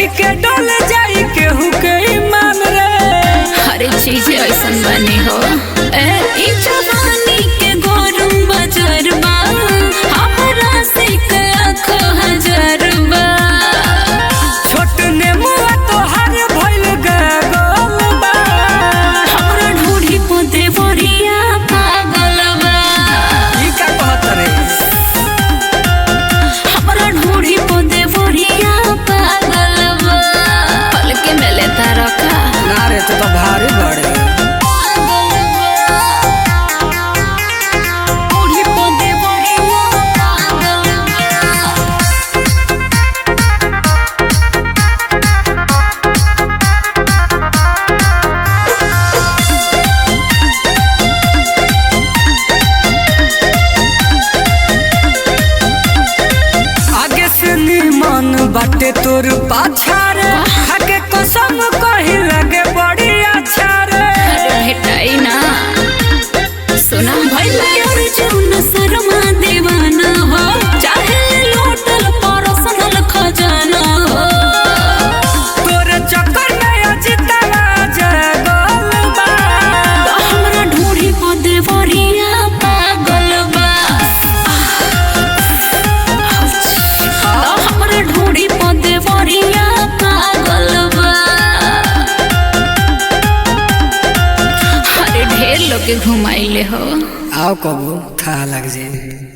देखी के डोल जाई केहू के ईमान रे। हर चीज ऐसन बनी हो ई जवानी के गोरम बजरबा हमरा से आँखों हजरबा। छोट ने मुआ तो हर भइल गोलबा हमरा ढूढ़ी को देवरिया पागलबा। ई का कहत रे हमरा ढूढ़ी को देवरिया पागलबा। पलके में लेता रखा ना रे तो भारी बड़े बाटे तोर पाछा रे खाके कसम कही लगे बड़ी अच्छा रे। भेटाई ना सुना भइला अर्जुन शर्मा दीवाना हो चाहे लोटल परसनल खजाना हो। तोर चक्कर में अजितवा जगलबा हमरा ढूढ़ी को देवरिया पागलबा। हमरा ढूढ़ी को देवरिया पागलबा। अरे ढेर लोग के घुमाइले हो आओ कबू था लग जाए।